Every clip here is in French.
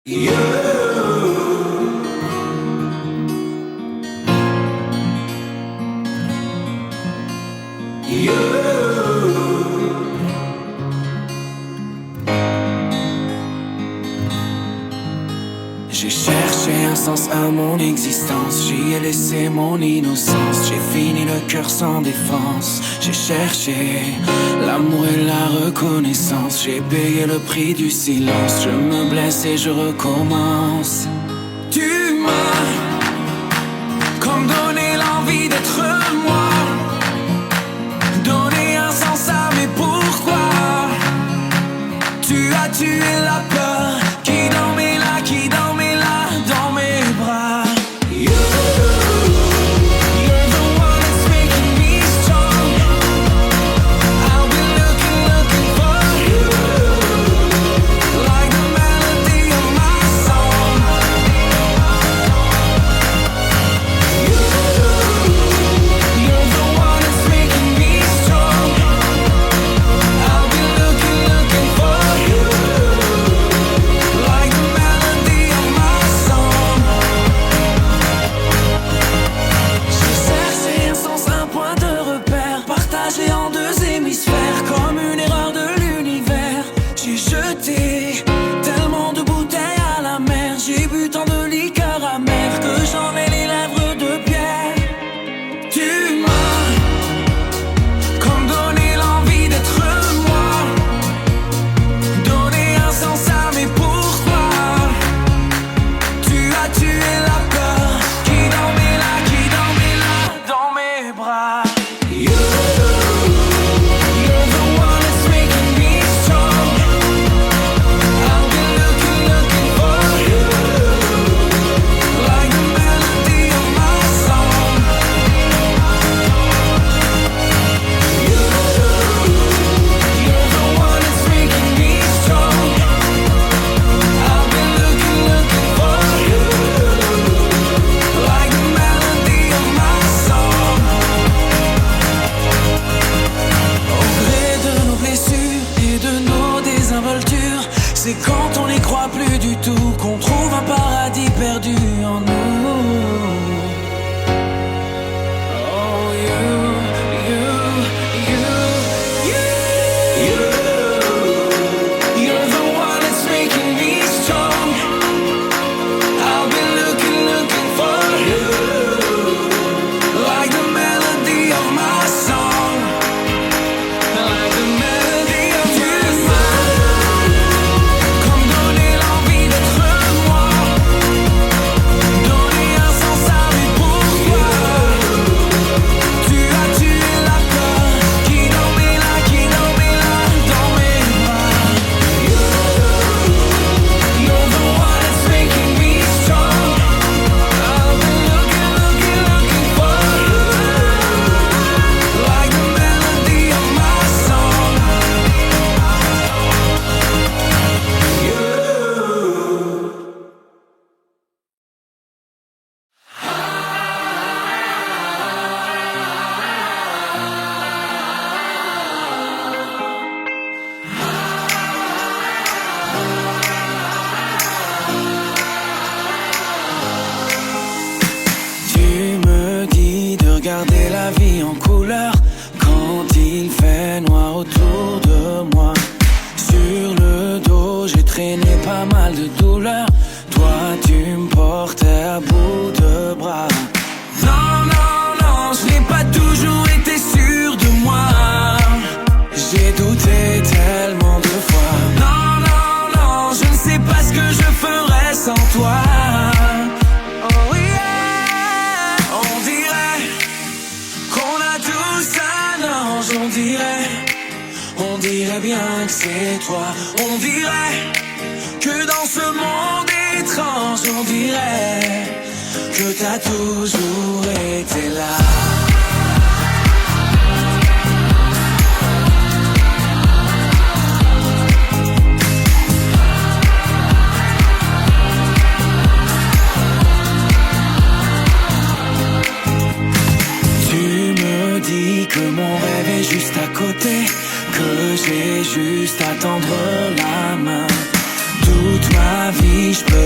J'ai cherché un sens à mon existence, j'y ai laissé mon innocence. J'ai fini le cœur sans défense. J'ai cherché l'amour et la reconnaissance. J'ai payé le prix du silence. Je me blesse et je recommence. Tu m'as comme donné l'envie d'être moi, donné un sens à mes pourquoi. Tu as tué la peur qui dormait là, qui dormait là dans mes bras. You're the one that's making me strong. I've been looking for you, like the melody of my song. You're the one that's making me strong. I've been looking for you, like the melody of my song. J'ai cherché un sens, un point de repère, partagé en deux hémisphères, comme une erreur de l'univers. J'ai jeté tellement de bouteilles à la mer, j'ai bu tant de liqueurs amères que j'en ai les lèvres de pierre. Tu m'as comme donné l'envie d'être moi, donné un sens à mes pourquoi. Tu as tué la peur qui dormait là dans mes bras. You're the one that's making me strong. I've been looking for you, like the melody of my song. You're the one that's making me strong. I've been looking for you, like the melody of my song. Au gré de nos blessures et de nos désinvoltures, c'est quand on n'y croit plus du tout qu'on trouve un paradis perdu en nous. Oh, you're the one that's making me strong. I've been looking for you, like the melody of my song, like the melody of my song. Comme donner l'envie d'être moi, donner un sens à mes pourquoi. Tu as tué la peur qui dormait là dans mes bras. You're the one that's making me strong. I've been looking for you, like the melody of my song. Tu me dis de regarder la vie en couleur quand il fait noir autour de moi. Sur le dos, j'ai traîné pas mal de douleurs. Toi, tu me portais à bout de bras. Non, je n'ai pas toujours été sûr de moi. J'ai douté tellement de fois. Non, je ne sais pas ce que je ferais sans toi. Oh yeah, on dirait qu'on a tous un ange. On dirait bien que c'est toi. On dirait que dans ce monde étrange, on dirait que t'as toujours été là. Tu me dis que mon rêve est juste à côté, que j'ai juste à tendre la main. Toute ma vie je peux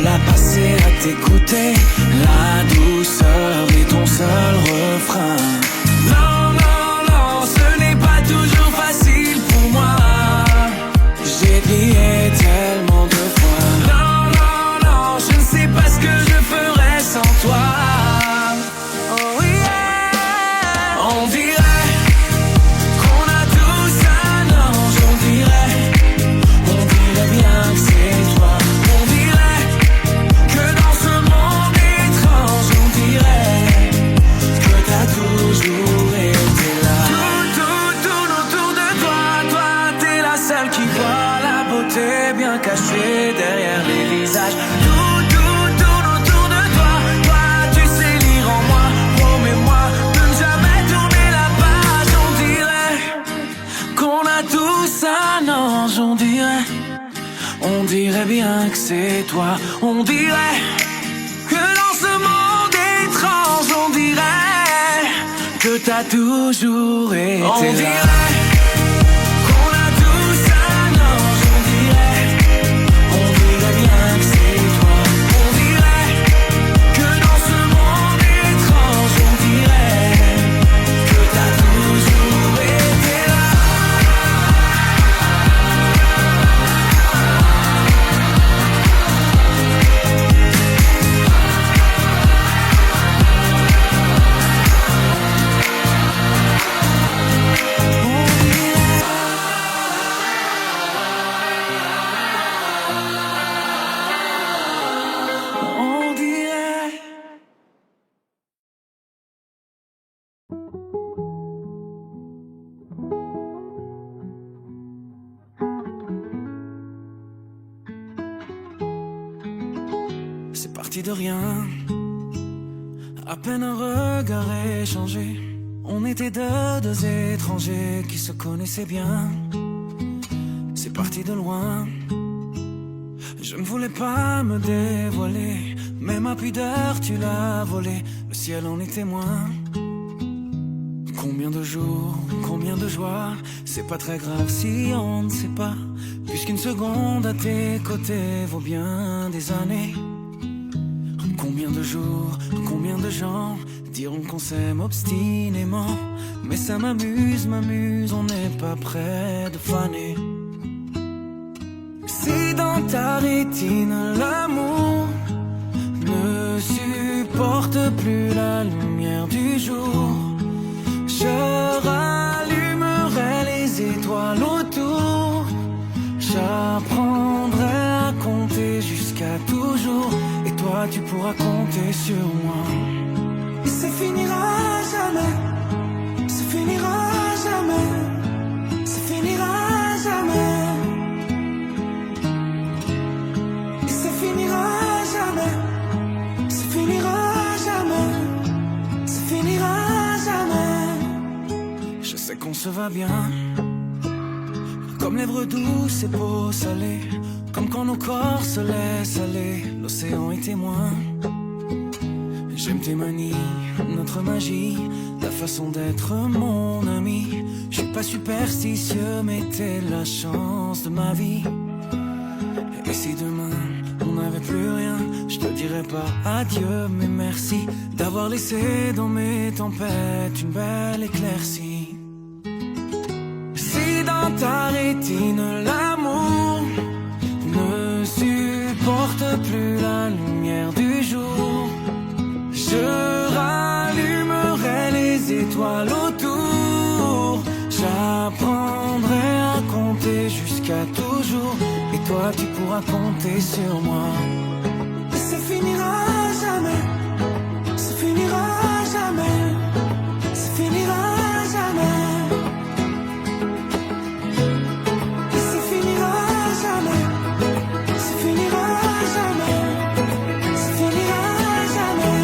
dirait bien que c'est toi. On dirait que dans ce monde étrange, on dirait que t'as toujours été là. On dirait qu'on a tous un ange. On dirait bien que c'est toi. On dirait que dans ce monde étrange, on dirait que t'as toujours été là. C'est parti de rien, à peine un regard échangé. On était deux étrangers qui se connaissaient bien. C'est parti de loin, je ne voulais pas me dévoiler, mais ma pudeur tu l'as volée, le ciel en est témoin. Combien de jours, combien de joies, c'est pas très grave si on ne sait pas, puisqu'une seconde à tes côtés vaut bien des années. Combien de jours, combien de gens diront qu'on s'aime obstinément, mais ça m'amuse, on n'est pas près de faner. Si dans ta rétine l'amour ne supporte plus la lumière du jour, je rallumerai les étoiles autour, j'apprendrai à compter jusqu'à toujours, et toi tu pourras compter sur moi. Et ça finira jamais, ça finira jamais, ça finira jamais. Et ça finira jamais, ça finira jamais, ça finira jamais. Je sais qu'on se va bien, comme lèvres douces et peau salée, comme quand nos corps se laissent aller, l'océan est témoin. J'aime tes manies, notre magie, ta façon d'être mon ami. Je suis pas superstitieux, mais t'es la chance de ma vie. Et si demain on n'avait plus rien, je te dirais pas adieu, mais merci d'avoir laissé dans mes tempêtes une belle éclaircie. Si dans ta rétine l'amour ne supporte plus la lumière du jour, je rallumerai les étoiles autour, j'apprendrai à compter jusqu'à toujours, et toi tu pourras compter sur moi. Et ça finira jamais, ça finira jamais, ça finira jamais. Et ça finira jamais, ça finira jamais, ça finira jamais.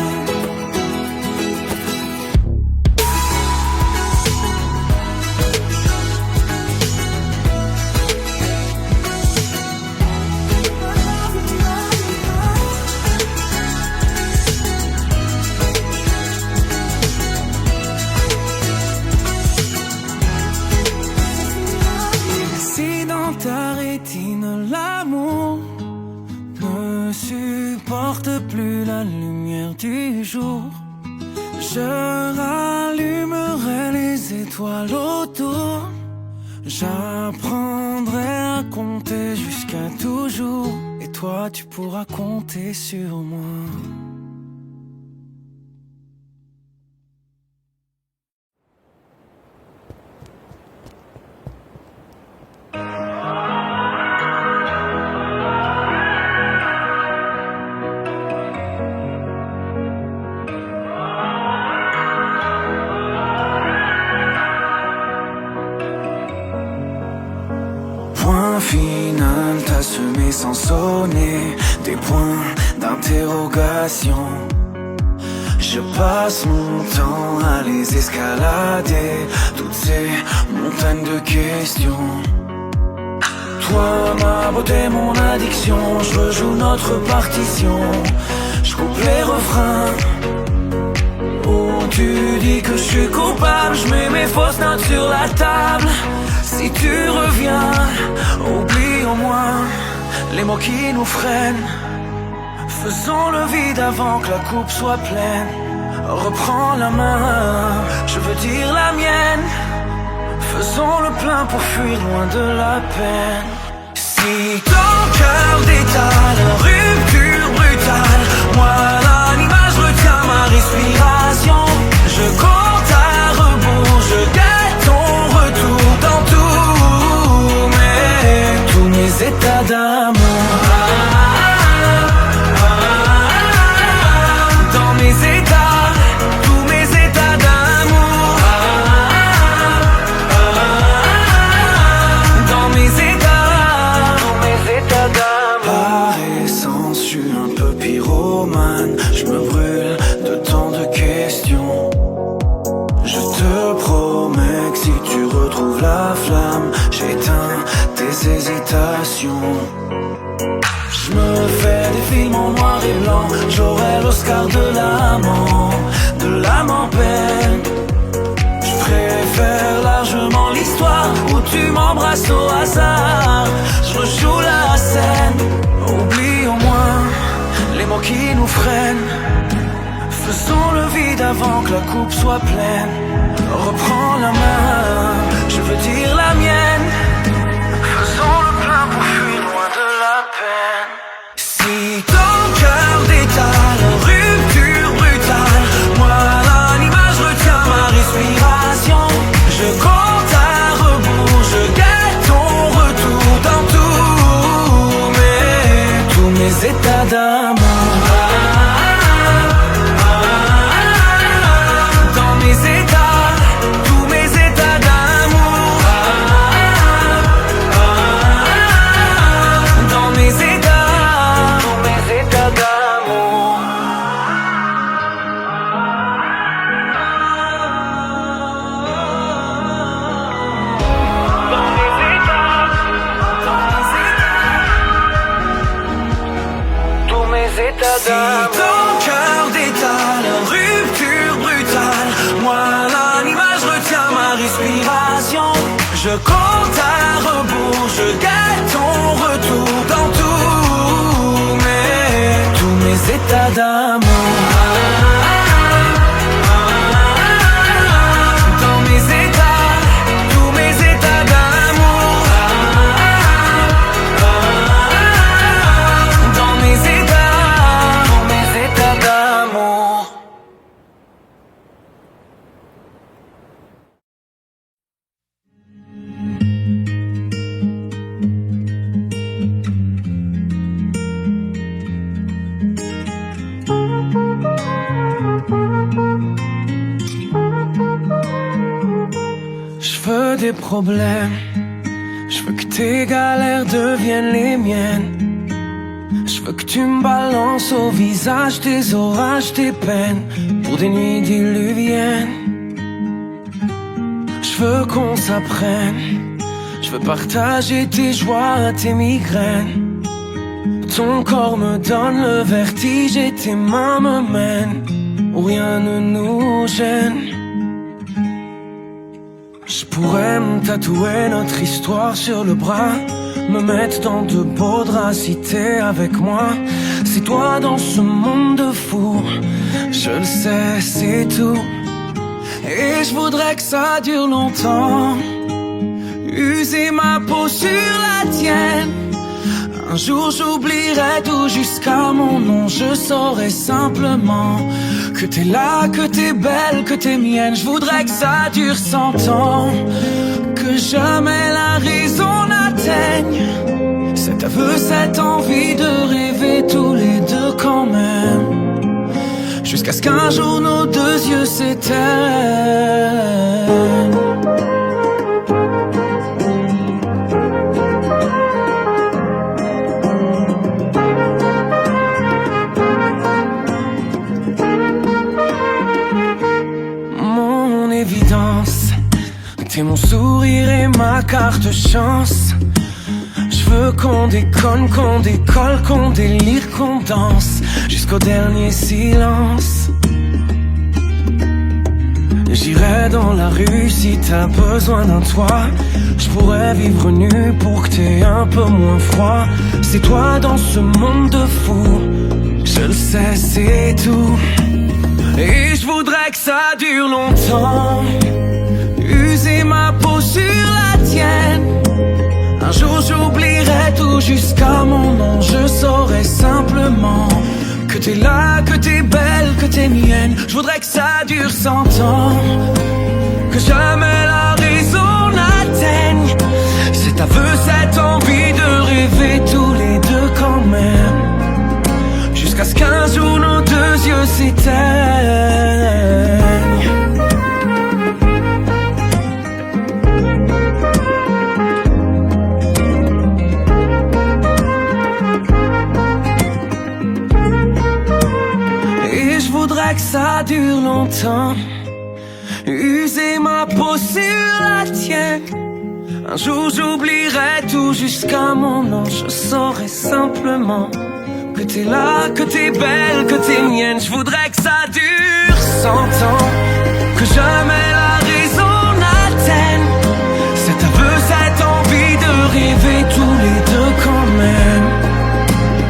Si dans ta rétine l'amour ne supporte plus la lumière du jour, je rallumerai les étoiles autour, j'apprendrai à compter jusqu'à toujours, et toi tu pourras compter sur moi. Point final, t'as semé sans sonner des points d'interrogation. Je passe mon temps à les escalader, toutes ces montagnes de questions. Toi, ma beauté, mon addiction, je rejoue notre partition. Je coupe les refrains. Oh, tu dis que je suis coupable, je mets mes fausses notes sur la table. Si tu reviens, oublie au moins les mots qui nous freinent. Faisons le vide avant que la coupe soit pleine. Reprends la main, je veux dire la mienne. Faisons le plein pour fuir loin de la peine. Si ton cœur détale, rupture brutale, moi l'animage retiens ma respiration. Je compte à rebours, je guette ton retour dans tous mes états d'amour. Dans mes états, tous mes états d'amour. Dans mes états d'amour. Par essence, je suis un peu pyromane. Je me brûle de tant de questions. Je te promets que si tu retrouves la flamme, j'éteins tes hésitations. Je me fais des films en noir et blanc. J'aurai l'Oscar de l'âme en peine. Je préfère largement l'histoire où tu m'embrasses au hasard. Je rejoue la scène. Oublie au moins les mots qui nous freinent. Faisons le vide avant que la coupe soit pleine. Reprends la main, je veux dire la mienne. Faisons le plein pour fuir loin de la peine. Si ton cœur détale, rupture brutale, moi l'animage retiens ma respiration. Je compte à rebours, je guette ton retour dans tous mes états d'amour. Dans mes états, tous mes états d'amour. Dans mes états, tous mes états d'amour. Dans mes états, tous mes états d'amour. Si ton cœur détale, rupture brutale, moi l'animage retient ma respiration. Je compte à rebours, je guette ton retour dans tous mes états d'amour. Dans mes états, tous mes états d'amour. Dans mes états, tous mes états d'amour. Je veux des problèmes, je veux que tes galères deviennent les miennes. Je veux que tu me balances au visage tes orages, tes peines, pour des nuits diluviennes. Je veux qu'on s'apprenne, je veux partager tes joies, tes migraines. Ton corps me donne le vertige et tes mains me mènent où rien ne nous gêne. Je pourrais me tatouer notre histoire sur le bras, me mettre dans de beaux draps si t'es avec moi. C'est toi dans ce monde de fous, je le sais, c'est tout. Et je voudrais que ça dure longtemps, user ma peau sur la tienne. Un jour j'oublierai tout jusqu'à mon nom. Je saurai simplement que t'es là, que t'es belle, que t'es mienne. Je voudrais que ça dure 100 ans, que jamais la raison n'atteigne cet aveu, cette envie de rêver tous les deux quand même, jusqu'à ce qu'un jour nos deux yeux s'éteignent. T'es mon sourire et ma carte chance. Je veux qu'on déconne, qu'on décolle, qu'on délire, qu'on danse jusqu'au dernier silence. J'irai dans la rue si t'as besoin d'un toit. Je pourrais vivre nu pour que t'aies un peu moins froid. C'est toi dans ce monde de fous, je le sais, c'est tout. Et je voudrais que ça dure longtemps, user ma peau sur la tienne. Un jour j'oublierai tout jusqu'à mon nom. Je saurai simplement que t'es là, que t'es belle, que t'es mienne. Je voudrais que ça dure 100 ans, que jamais la raison n'atteigne cet aveu, cette envie de rêver tous les deux quand même, jusqu'à ce qu'un jour nos deux yeux s'éteignent. Que ça dure longtemps, user ma peau sur la tienne. Un jour j'oublierai tout jusqu'à mon nom. Je saurai simplement que t'es là, que t'es belle, que t'es mienne. Je voudrais que ça dure 100 ans, que jamais la raison n'atteigne cet aveu, cette envie de rêver tous les deux quand même,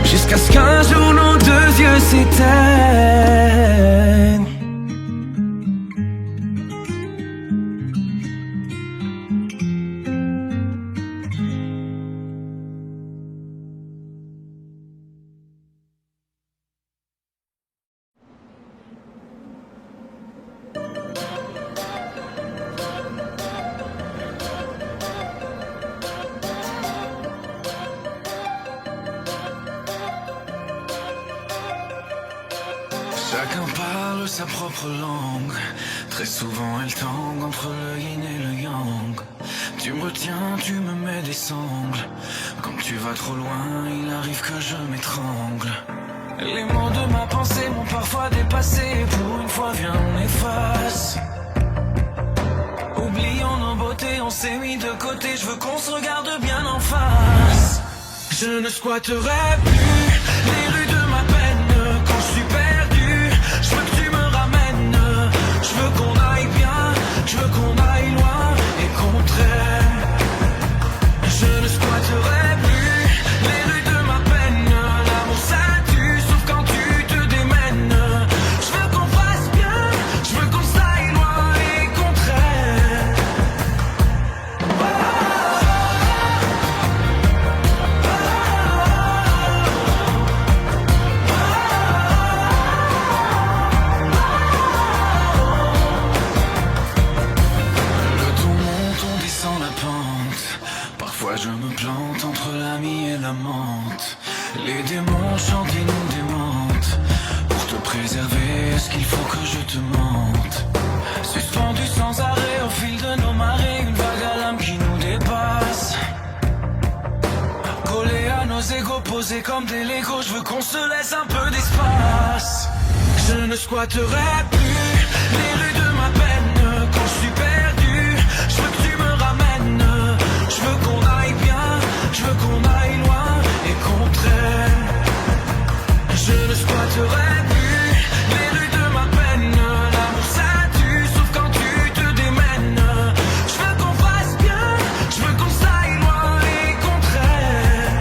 jusqu'à ce qu'un jour nos deux yeux s'éteignent. Chacun parle sa propre langue. Très souvent elle tangue entre le yin et le yang. Tu me retiens, tu me mets des sangles. Quand tu vas trop loin, il arrive que je m'étrangle. Les mots de ma pensée m'ont parfois dépassé. Pour une fois viens on efface. Oublions nos beautés, on s'est mis de côté. Je veux qu'on se regarde bien en face. Je ne squatterai plus les rues de ma peine quand je suis perdu. Je veux que tu me ramènes. Je veux qu'on aille bien, je veux qu'on aille loin et qu'on traîne. Je ne squatterai plus les rues de ma peine. L'amour ça tue, sauf quand tu te démènes. Je veux qu'on fasse bien, je veux qu'on aille loin et qu'on traîne. Parfois je me plante entre l'ami et la menthe. Les démons chantent et nous démentent. Pour te préserver, est-ce qu'il faut que je te mente? Suspendu sans arrêt au fil de nos marées, une vague à l'âme qui nous dépasse. Collé à nos égos, posés comme des Legos, je veux qu'on se laisse un peu d'espace. Je ne squatterai plus les rues de ma peine quand je suis perdu. Je veux que tu me ramènes. Je veux qu'on aille bien, je veux qu'on aille loin et qu'on traîne. Je ne squatterai plus les rues de ma peine. L'amour ça tue, sauf quand tu te démènes. Je veux qu'on fasse bien, je veux qu'on aille loin et qu'on traîne.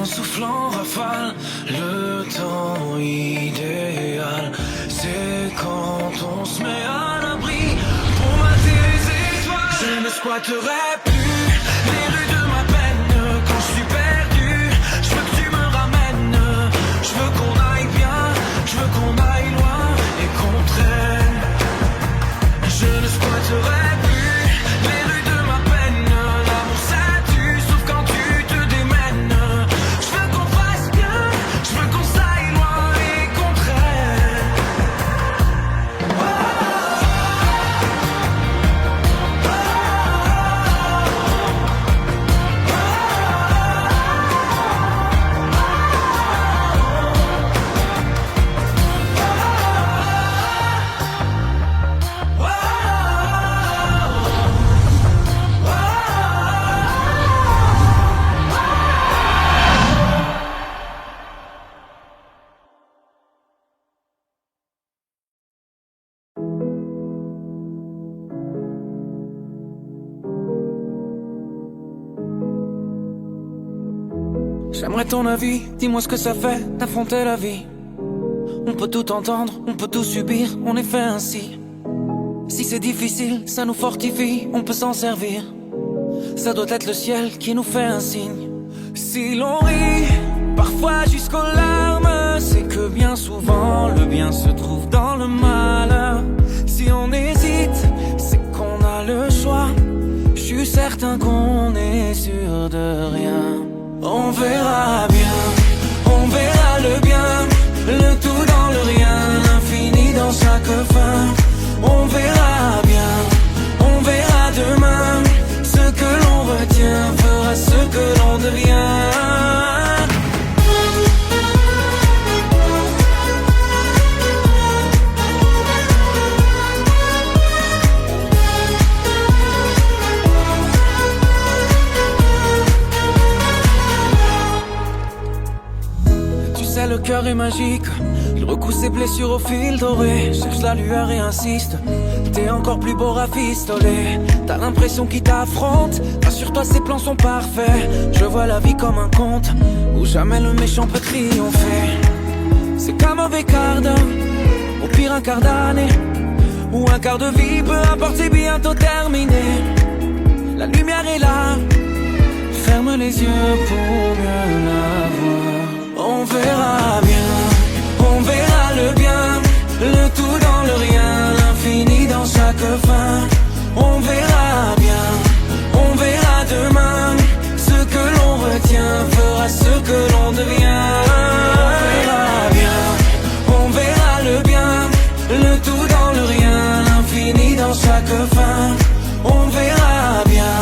Soufflant rafale, le temps idéal, c'est quand on se met à l'abri pour mater les étoiles. Je ne squatterai plus les rues de ma peine quand je suis perdu. Je veux que tu me ramènes. Je veux qu'on aille bien, je veux qu'on aille loin et qu'on traîne. Je ne squatterai plus les rues de ma peine. L'amour ça tue, sauf quand tu te démènes. J'aimerais ton avis, dis-moi ce que ça fait d'affronter la vie. On peut tout entendre, on peut tout subir, on est fait ainsi. Si c'est difficile, ça nous fortifie, on peut s'en servir. Ça doit être le ciel qui nous fait un signe. Si l'on rit, parfois jusqu'aux larmes, c'est que bien souvent le bien se trouve dans le mal. Si on hésite, c'est qu'on a le choix. Je suis certain qu'on est sûr de rien. On verra bien, on verra le bien, le tout dans le rien, l'infini dans chaque fin. On verra bien, on verra demain. Ce que l'on retient fera ce que l'on devient. Le cœur est magique, il recoue ses blessures au fil doré. Cherche la lueur et insiste, t'es encore plus beau rafistolé. T'as l'impression qu'il t'affronte, rassure-toi ses plans sont parfaits. Je vois la vie comme un conte, où jamais le méchant peut triompher. C'est qu'un mauvais quart d'heure, au pire un quart d'année, ou un quart de vie, peu importe c'est bientôt terminé. La lumière est là, ferme les yeux pour mieux la voir. On verra bien, on verra le bien, le tout dans le rien, l'infini dans chaque fin. On verra bien, on verra demain, ce que l'on retient fera ce que l'on devient. On verra bien, on verra le bien, le tout dans le rien, l'infini dans chaque fin. On verra bien,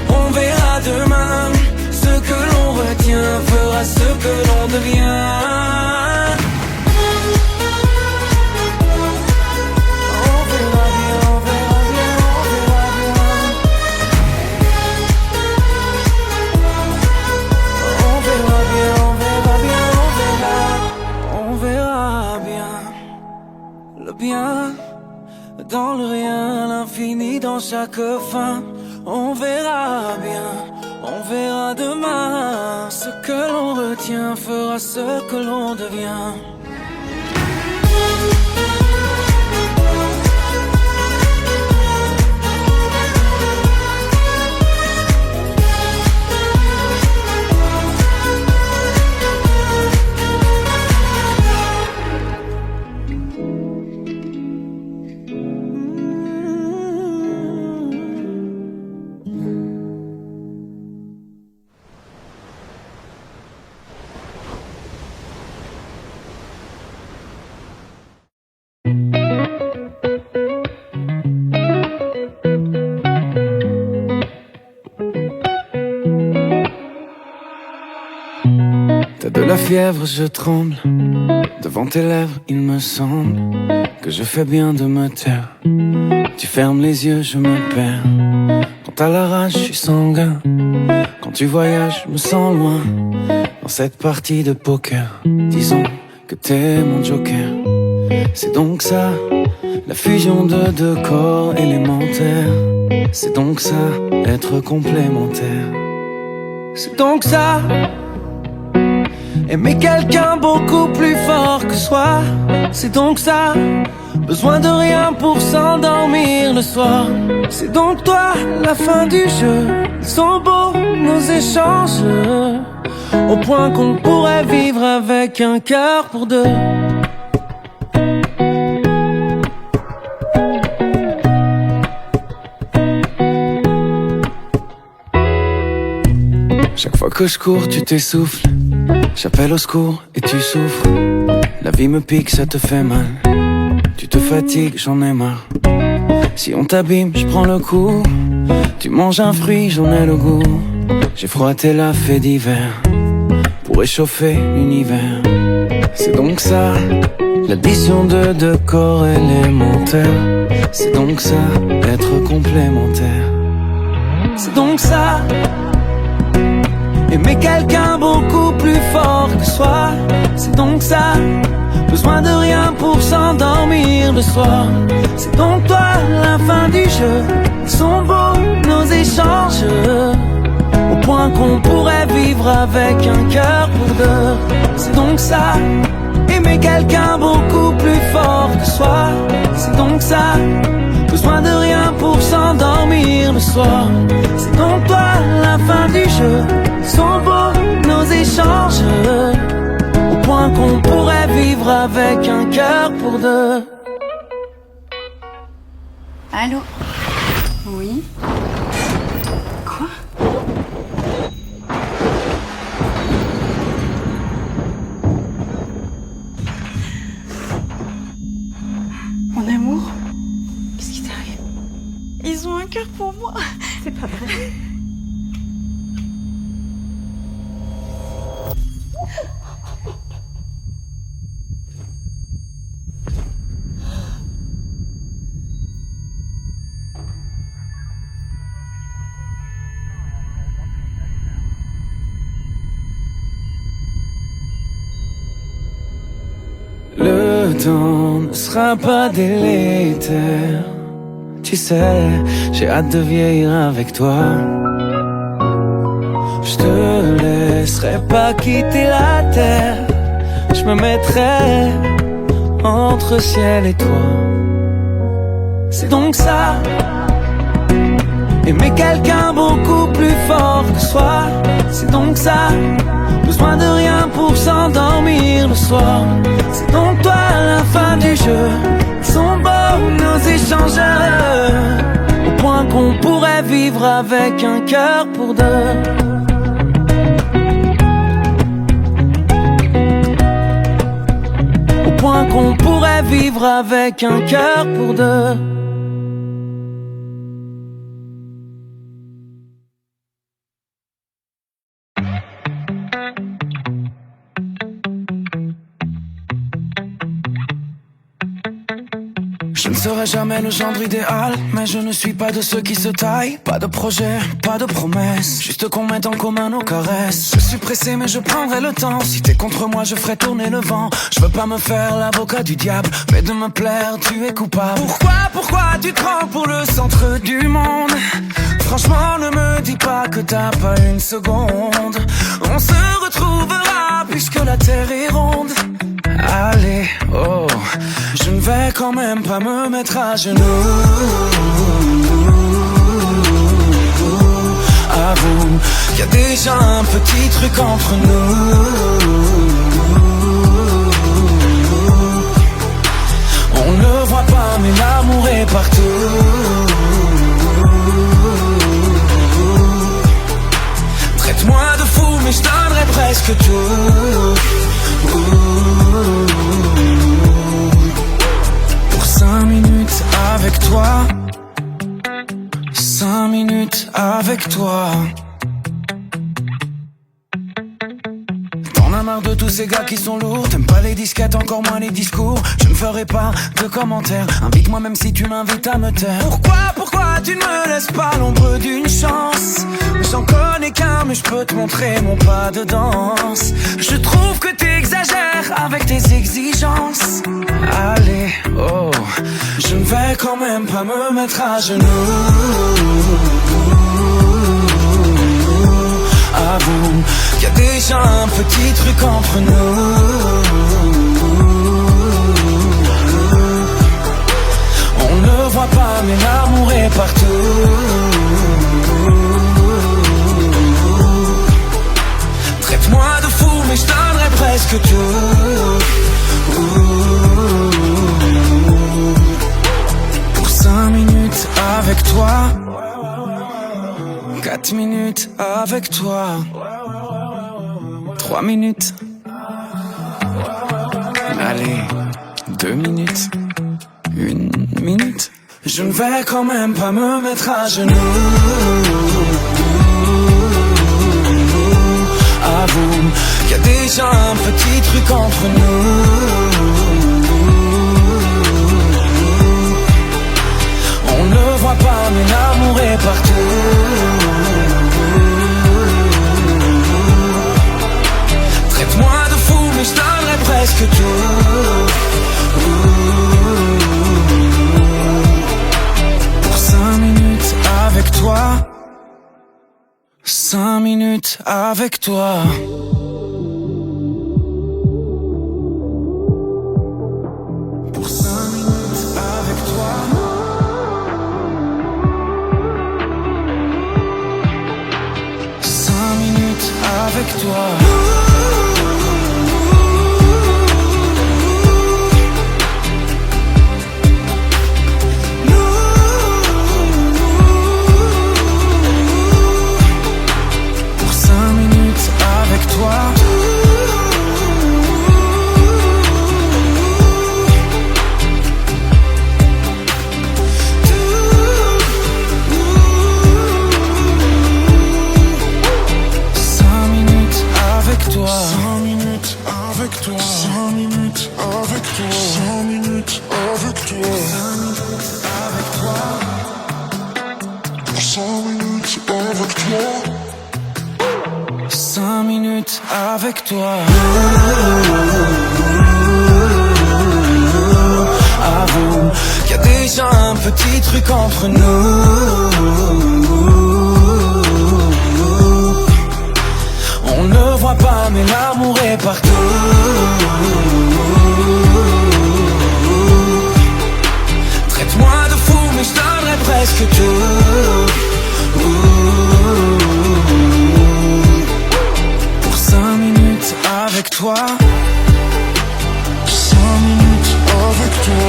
on verra demain, ce que l'on retient fera ce que l'on devient. On verra bien, on verra bien, on verra bien. On verra bien, on verra bien, on verra bien. Le bien dans le rien, l'infini dans chaque fin. On verra bien, on verra demain. Ce que l'on retient fera ce que l'on devient. T'as de la fièvre, je tremble. Devant tes lèvres, il me semble que je fais bien de me taire. Tu fermes les yeux, je me perds. Quand t'as la rage, je suis sanguin. Quand tu voyages, je me sens loin. Dans cette partie de poker, disons que t'es mon joker. C'est donc ça, la fusion de deux corps élémentaires. C'est donc ça, être complémentaire. C'est donc ça, aimer quelqu'un beaucoup plus fort que soi. C'est donc ça, besoin de rien pour s'endormir le soir. C'est donc toi, la fin du jeu. Ils sont beaux nos échanges, au point qu'on pourrait vivre avec un cœur pour deux. Chaque fois que je cours, tu t'essouffles. J'appelle au secours et tu souffres. La vie me pique, ça te fait mal. Tu te fatigues, j'en ai marre. Si on t'abîme, je prends le coup. Tu manges un fruit, j'en ai le goût. J'ai froissé la fée d'hiver pour réchauffer l'univers. C'est donc ça, l'addition de deux corps élémentaires. C'est donc ça, être complémentaire. C'est donc ça, aimer quelqu'un beaucoup plus fort que soi. C'est donc ça, besoin de rien pour s'endormir le soir. C'est donc toi, la fin du jeu. Ils sont beaux nos échanges, au point qu'on pourrait vivre avec un cœur pour deux. C'est donc ça, aimer quelqu'un beaucoup plus fort que soi. C'est donc ça, besoin de rien pour s'endormir le soir. C'est donc toi la fin du jeu, sont beaux nos échanges, au point qu'on pourrait vivre avec un cœur pour deux. Allô? Oui? Quoi? Mon amour? Qu'est-ce qui t'arrive? Ils ont un cœur pour moi. C'est pas vrai. Le temps ne sera pas délétère. Tu sais, j'ai hâte de vieillir avec toi. Je te laisserai pas quitter la terre. Je me mettrai entre ciel et toi. C'est donc ça, aimer quelqu'un beaucoup plus fort que soi. C'est donc ça, besoin de rien pour s'endormir le soir. C'est donc toi la fin du jeu, sont beaux nos échanges, au point qu'on pourrait vivre avec un cœur pour deux. Au point qu'on pourrait vivre avec un cœur pour deux. Je ne serai jamais le gendre idéal, mais je ne suis pas de ceux qui se taillent. Pas de projet, pas de promesses, juste qu'on mette en commun nos caresses. Je suis pressé mais je prendrai le temps. Si t'es contre moi je ferai tourner le vent. Je veux pas me faire l'avocat du diable, mais de me plaire tu es coupable. Pourquoi tu te prends pour le centre du monde? Franchement ne me dis pas que t'as pas une seconde. On se retrouvera puisque la terre est ronde. Allez, oh, je ne vais quand même pas me mettre à genoux. Avoue qu'il y a déjà un petit truc entre nous. On ne le voit pas mais l'amour est partout. Traite-moi de fou mais je donnerai presque tout. Pour 5 minutes avec toi, 5 minutes avec toi. T'en as marre de tous ces gars qui sont lourds. T'aimes pas les disquettes, encore moins les discours. Je ne ferai pas de commentaires. Invite-moi même si tu m'invites à me taire. Pourquoi tu ne me laisses pas l'ombre d'une chance? J'en connais qu'un mais je peux te montrer mon pas de danse. Je trouve que t'exagères avec tes exigences. Allez, oh, je ne vais quand même pas me mettre à genoux. Avoue qu'il y a déjà un petit truc entre nous. On ne le voit pas mais l'amour est partout. Traite-moi de fou mais je donnerai presque tout. Pour 5 minutes avec toi, 4 minutes avec toi, 3 minutes. Allez, 2 minutes, 1 minute. Je ne vais quand même pas me mettre à genoux. Avoue qu'il y a déjà un petit truc entre nous. On ne le voit pas mais l'amour est partout. Traite-moi de fou mais je donnerai presque tout. Pour 5 minutes avec toi, 5 minutes avec toi. Pour 5 minutes avec toi. 5 minutes avec toi. Avec toi, avoue qu'il y a déjà un petit truc entre nous. On ne le voit pas mais l'amour est partout. Traite-moi de fou mais je donnerai presque tout. Avec toi, 5 minutes avec toi. 5 minutes avec toi.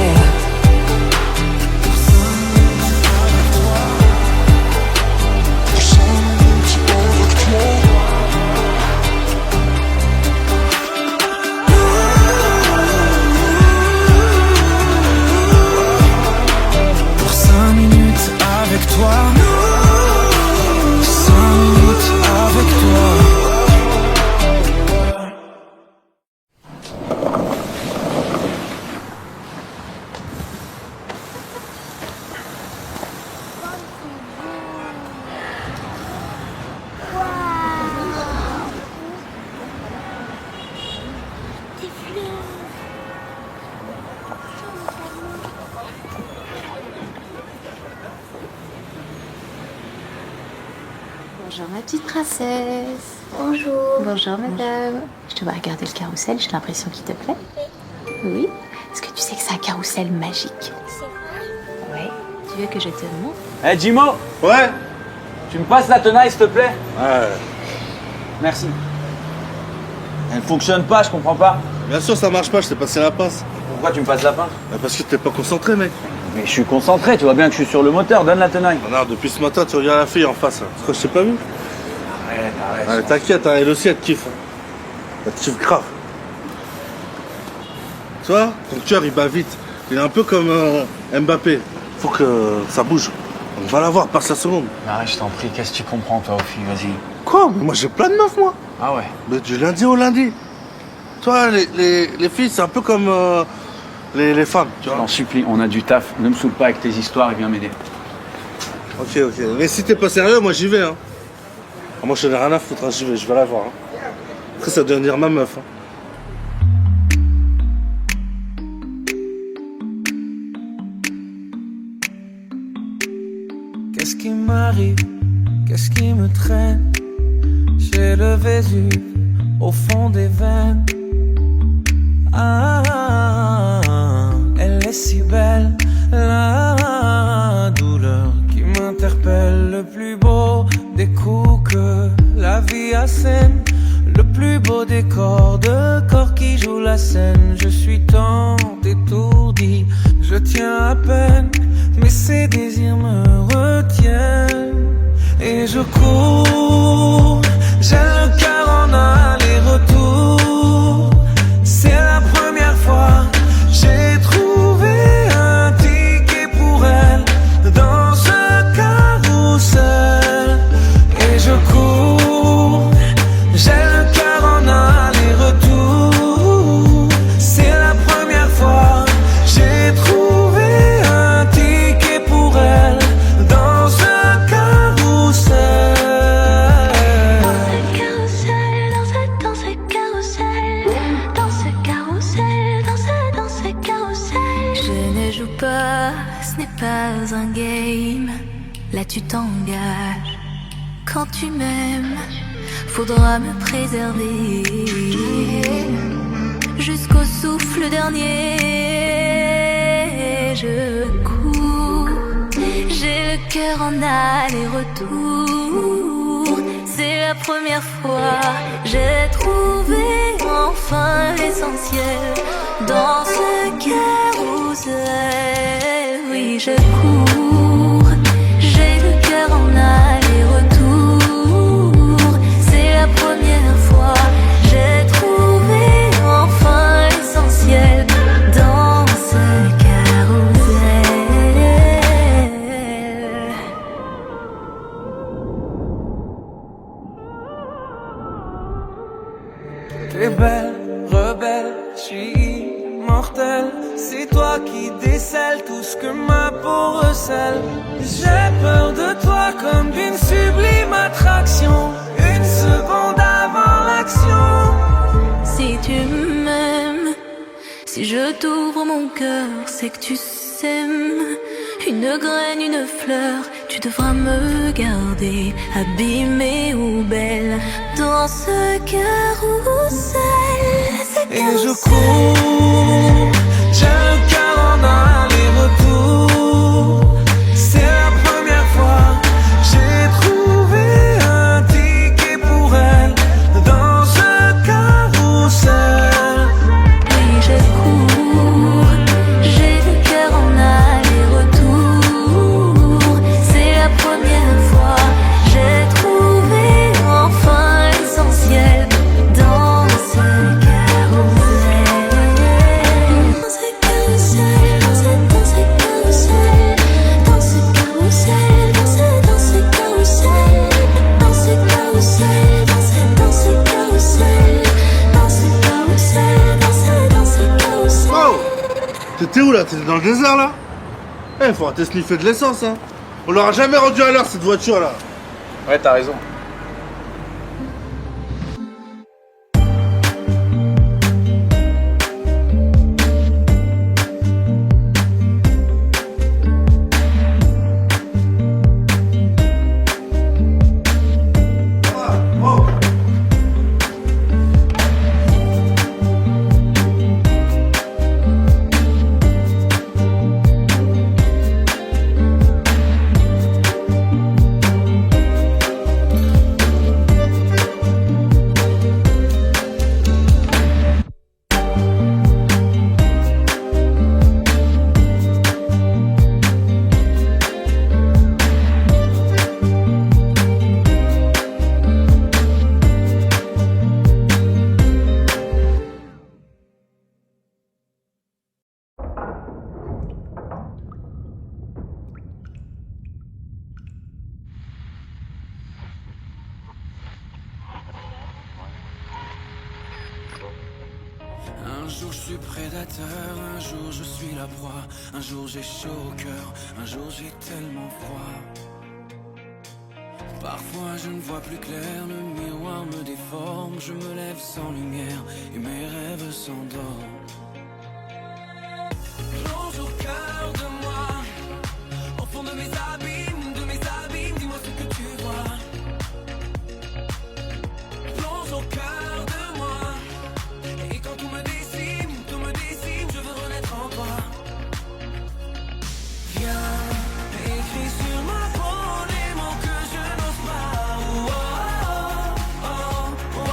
5 minutes avec toi. Pour 5 minutes avec toi. 5 minutes avec toi. Bonjour ma petite princesse. Bonjour. Bonjour madame. Je te vois regarder le carrousel, j'ai l'impression qu'il te plaît. Oui. Est-ce que tu sais que c'est un carrousel magique? C'est vrai? Ouais. Tu veux que je te le montre? Eh Jimo! Ouais. Tu me passes la tenaille s'il te plaît? Ouais. Merci. Elle fonctionne pas, je comprends pas. Bien sûr ça marche pas, je t'ai passé la passe. Pourquoi tu me passes la pince? Bah parce que t'es pas concentré mec. Mais je suis concentré, tu vois bien que je suis sur le moteur, donne la tenaille. Regarde, depuis ce matin tu regardes la fille en face. Là. Je t'ai pas vu? Arrête. Allez, t'inquiète, hein, elle aussi elle te kiffe. Elle te kiffe grave. Tu vois, ton cœur il bat vite. Il est un peu comme Mbappé. Faut que ça bouge. On va la voir, passe la seconde. Arrête, je t'en prie, qu'est-ce que tu comprends toi, fille, vas-y. Quoi? Mais moi j'ai plein de meufs moi. Ah ouais? Mais du lundi au lundi. Toi, les filles, c'est un peu comme les femmes, tu Je vois. t'en supplie, on a du taf, ne me saoule pas avec tes histoires et viens m'aider. Ok. Mais si t'es pas sérieux, moi j'y vais. Hein. Ah, moi je n'ai rien à foutre, hein. J'y vais, je vais la voir. Hein. Après ça va devenir ma meuf. Hein. Qu'est-ce qui m'arrive? Qu'est-ce qui me traîne? J'ai le Vésuve au fond des veines. Ah, elle est si belle, la douleur qui m'interpelle. Le plus beau des coups que la vie assène, le plus beau des corps de corps qui jouent la scène. Je suis tant étourdi, je tiens à peine, mais ces désirs me retiennent. Et je cours, j'ai le cœur en aller-retour. C'est la première fois, j'ai trouvé un ticket pour elle dans ce carrousel. Et je cours, j'ai le cœur en aller-retour. C'est la première fois, j'ai trouvé un ticket pour elle dans ce carrousel. Ce n'est pas un game, là tu t'engages. Quand tu m'aimes, faudra me préserver jusqu'au souffle dernier. Je cours, j'ai le cœur en aller-retour. C'est la première fois, j'ai trouvé enfin l'essentiel dans ce carrousel. Oui, je cours, j'ai le cœur en aller-retour. C'est la première fois, j'ai trouvé enfin l'essentiel dans ce carrousel. T'es belle, rebelle, j'suis immortel. C'est toi qui décèles tout ce que ma peau recèle. J'ai peur de toi comme d'une sublime attraction. Une seconde avant l'action. Si tu m'aimes, si je t'ouvre mon cœur, c'est que tu s'aimes. Une graine, une fleur, tu devras me garder, abîmée ou belle, dans ce carrousel. Et je cours, j'ai le cœur en aller-retour. C'est la première fois, j'ai trouvé un ticket pour elle dans ce carrousel. Oui, je cours, j'ai le cœur en aller-retour. C'est la première fois, j'ai trouvé enfin l'essentiel dans ce carrousel. Dans ce carrousel, dans ce carrousel, dans ce carrousel, dans ce carrousel, dans ce carrousel, dans ce carrousel, dans ce carrousel, dans ce carrousel. Oh, t'étais où là? T'étais dans le désert là? Eh, faut arrêter de sniffer de l'essence, hein. On l'aura jamais rendu à l'heure cette voiture là. Ouais, t'as raison. Un jour je suis prédateur, un jour je suis la proie. Un jour j'ai chaud au cœur, un jour j'ai tellement froid. Parfois je ne vois plus clair, le miroir me déforme. Je me lève sans lumière et mes rêves s'endorment. Plonge au cœur de moi, au fond de mes abîmes, dis-moi ce que tu vois. Plonge au cœur de moi, et quand tout me décime, je veux renaître en toi. Viens, écris sur ma peau les mots que je n'ose pas. Oh, oh, oh, oh, oh.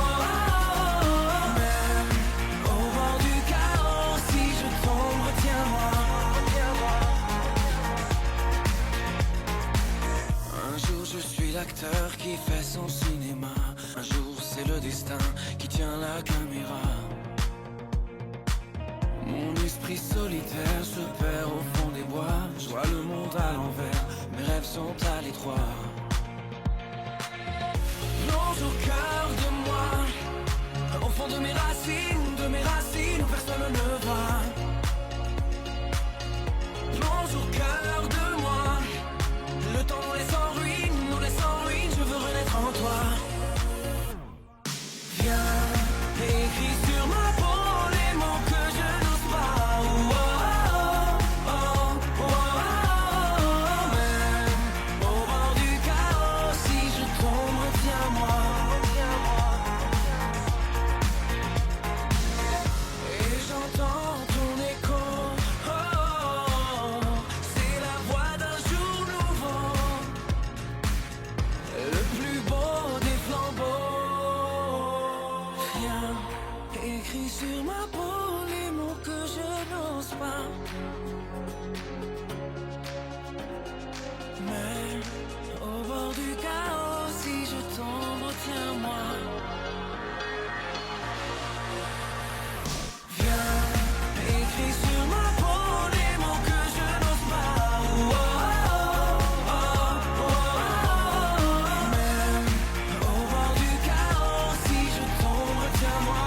Même au bord du chaos, si je tombe, retiens-moi. Un jour je suis l'acteur qui fait son cinéma. Un jour c'est le destin qui tient la caméra. Mon esprit solitaire se perd au fond des bois. Je vois le monde à l'envers, mes rêves sont à l'étroit. Plonge au cœur de moi, au fond de mes racines où personne ne va. Plonge au cœur de moi, le temps nous laisse en ruine, je veux renaître en toi. Viens, écris sur ma peau les mots que je n'ose pas. Oh, oh, oh, oh, oh. Même au bord du chaos, si je tombe, n'ose pas. Mais au bord du chaos, si je tombe, retiens-moi. Viens, écris sur ma peau les mots que je n'ose pas. Oh, oh, oh, oh, oh. Même au bord du chaos, si je tombe, retiens-moi.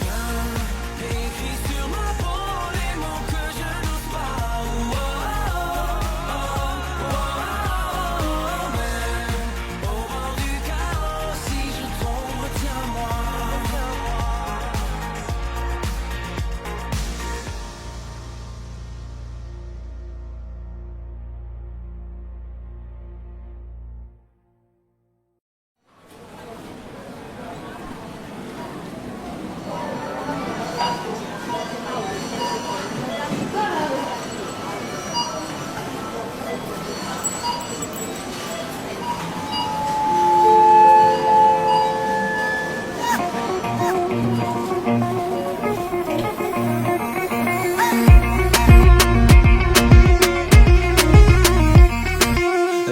Viens, écris sur ma peau les mots que je n'ose pas. Oh, oh, oh, oh, oh. Même au bord du chaos, si je tombe, retiens-moi.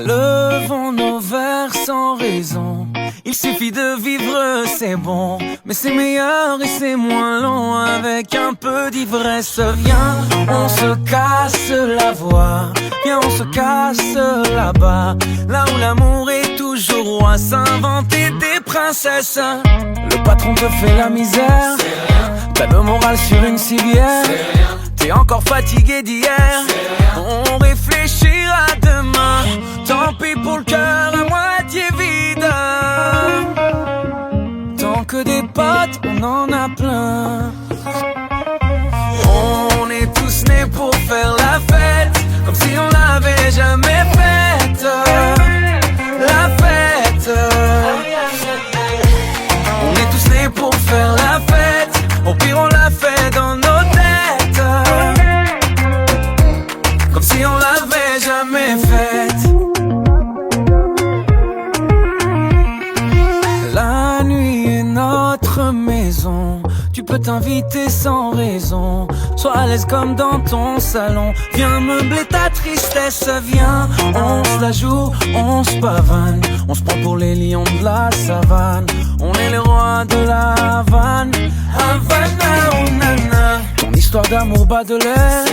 Levons nos verres sans raison. Il suffit de vivre, c'est bon. Mais c'est meilleur et c'est moins long avec un peu d'ivresse. Viens, on se casse la voix. Viens, on se casse là-bas. Là où l'amour est toujours roi. S'inventer des princesses. Le patron te fait la misère. T'as le moral sur une civière. T'es encore fatigué d'hier. On réfléchira demain. Tant pis pour le cœur à moitié vide. Tant que des potes, on en a plein. On est tous nés pour faire la fête, comme si on l'avait jamais faite. La fête. On est tous nés pour faire la fête. Au pire on la fait dans nos têtes, comme si on l'avait jamais faite. La nuit est notre maison. Tu peux t'inviter sans raison. Sois à l'aise comme dans ton salon. Viens meubler ta tristesse. Viens, on se la joue, on se pavane. On se prend pour les lions de la savane. On est les rois de la Havane. Havana, oh nana. Ton histoire d'amour bat de l'air.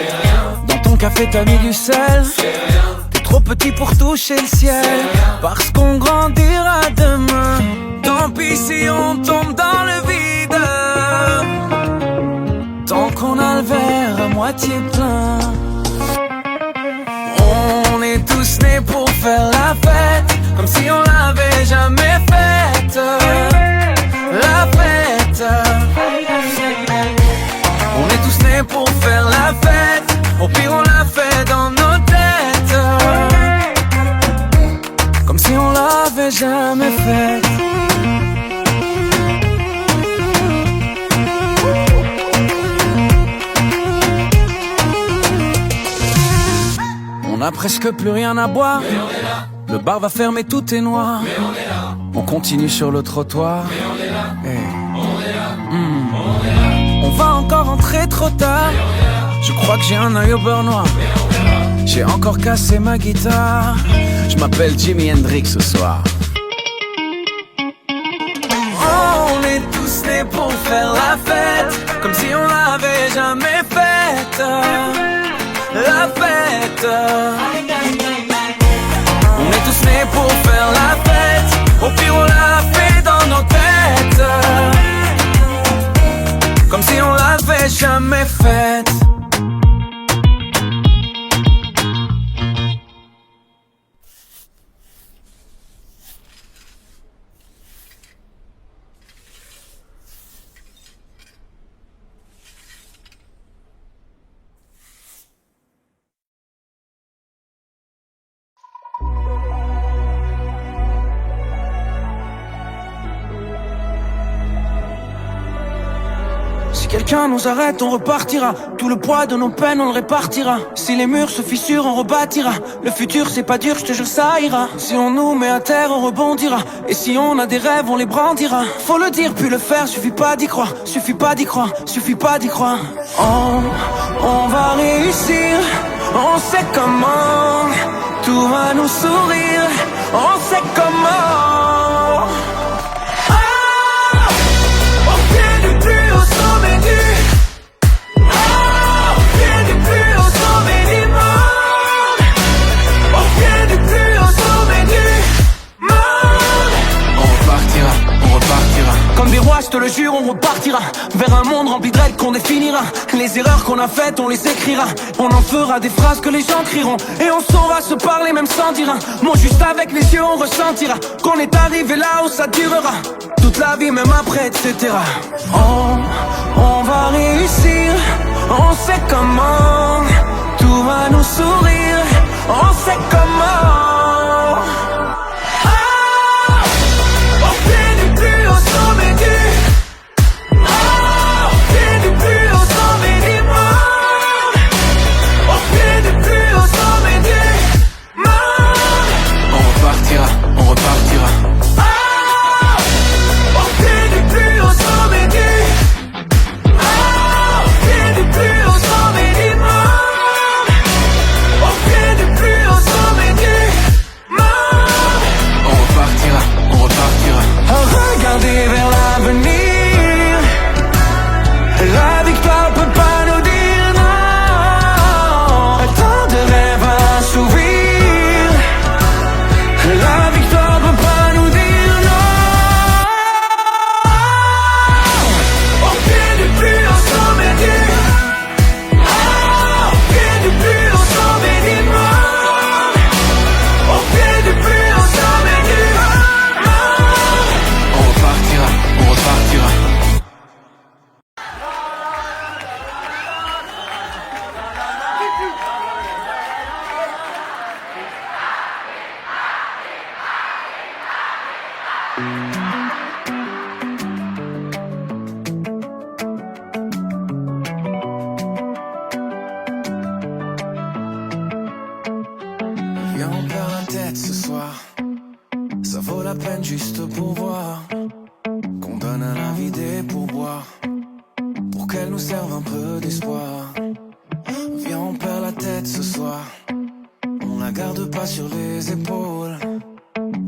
Dans ton café t'as mis du sel. T'es trop petit pour toucher le ciel. Parce qu'on grandira demain. Tant pis si on tombe dans le vide. Tant qu'on a le verre à moitié plein. On est tous nés pour faire la fête, comme si on l'avait jamais faite. La fête. On est tous nés pour faire la fête. Au pire on la fait dans nos têtes, comme si on l'avait jamais faite. On a presque plus rien à boire. Le bar va fermer, tout est noir. On continue sur le trottoir. On va encore entrer trop tard. Je crois que j'ai un œil au beurre noir. J'ai encore cassé ma guitare. Je m'appelle Jimi Hendrix ce soir. On est tous nés pour faire la fête, comme si on l'avait jamais faite. La fête. On est tous nés pour faire la fête. Au pire on la fait dans nos têtes, comme si on l'avait jamais faite. Si quelqu'un nous arrête, on repartira. Tout le poids de nos peines, on le répartira. Si les murs se fissurent, on rebâtira. Le futur, c'est pas dur, je te jure, ça ira. Si on nous met à terre, on rebondira. Et si on a des rêves, on les brandira. Faut le dire, puis le faire, suffit pas d'y croire. Suffit pas d'y croire, suffit pas d'y croire. On va réussir, on sait comment. Tout va nous sourire, on sait comment. Au pied du plus haut sommet du au pied du plus haut sommet du monde. Au pied du plus haut sommet du monde. On repartira. Comme des rois, je te le jure, on repartira vers un monde rempli de règles qu'on définira. Les erreurs qu'on a faites, on les écrira. On en fera des phrases que les gens crieront. Et on saura se parler même sans dire un mot. Juste avec les yeux, on ressentira qu'on est arrivé là où ça durera toute la vie, même après, etc. On va réussir, on sait comment. Tout va nous sourire, on sait comment. Viens, on perd la tête ce soir. Ça vaut la peine juste pour voir qu'on donne à la vie des pourboires pour qu'elle nous serve un peu d'espoir. Viens, on perd la tête ce soir. On la garde pas sur les épaules,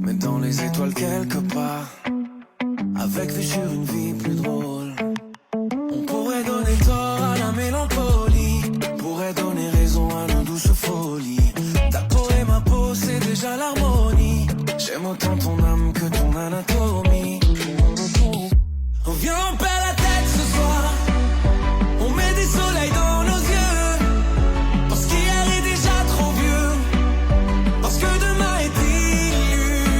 mais dans les étoiles quelque part, avec vue sur une vie plus drôle. On pourrait donner tort à la mélancolie, pourrait donner raison à nos douces folies. Ta peau et ma peau, c'est déjà l'harmonie. J'aime autant ton âme que ton anatomie. Viens, on perd la tête ce soir. On met des soleils dans nos yeux, parce qu'hier est déjà trop vieux, parce que demain est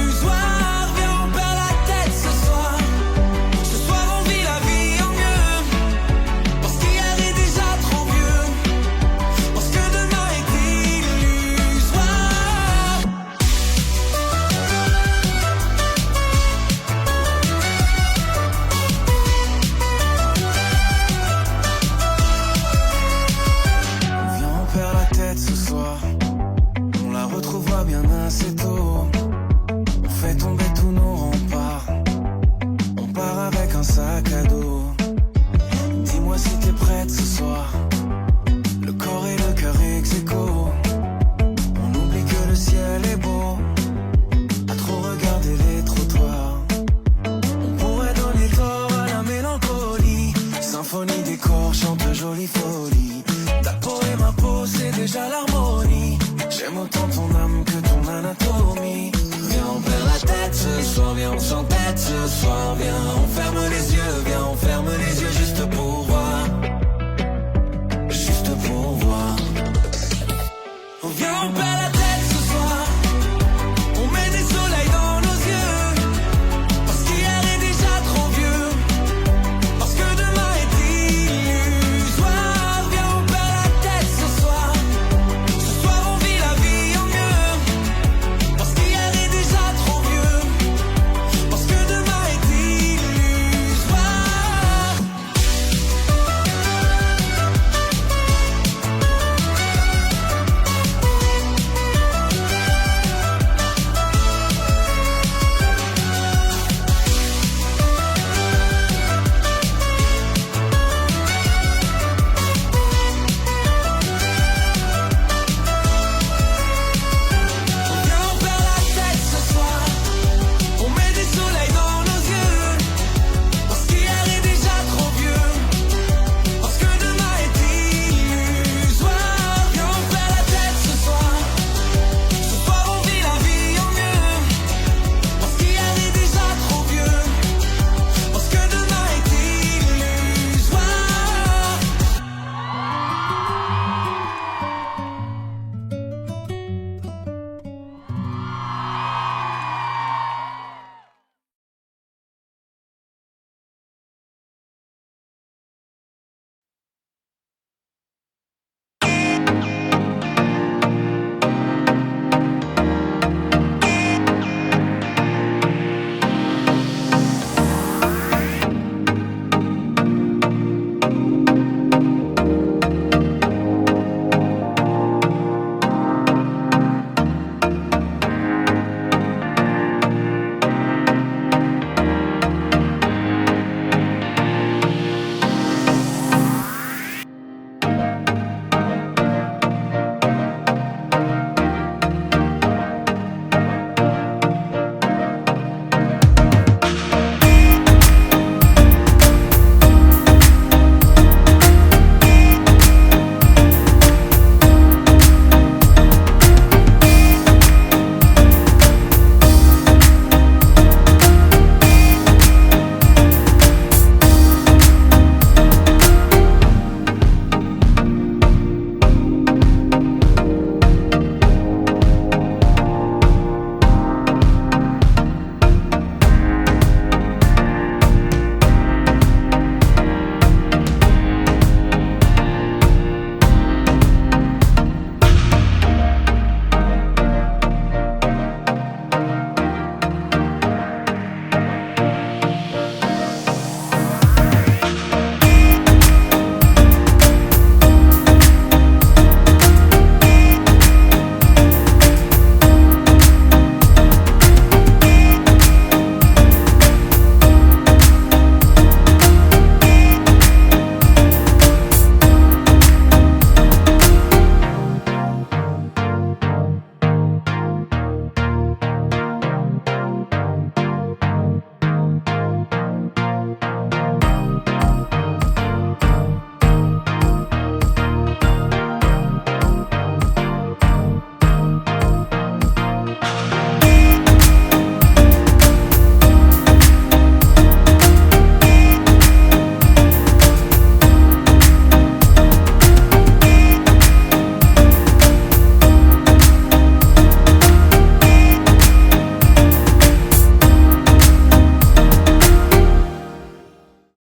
illusoire. Viens, on perd la tête ce soir. Ce soir on vit la vie en mieux, parce qu'hier est déjà trop vieux, parce que demain est illusoire. Viens, on perd la tête ce soir. On la retrouvera bien assez tôt. On fait tomber tous nos remparts. On part avec un sac à dos. Dis-moi si t'es prête ce soir. Le corps et le cœur ex-aequo. On oublie que le ciel est beau, à trop regarder les trottoirs. On pourrait donner tort à la mélancolie. Symphonie des corps chante jolie folie. Ta peau et ma peau, c'est déjà l'harmonie. J'aime autant ton âme que ton anatomie. Viens, on perd la tête ce soir. Viens, on s'entête ce soir. Viens, on ferme les yeux. Viens, on ferme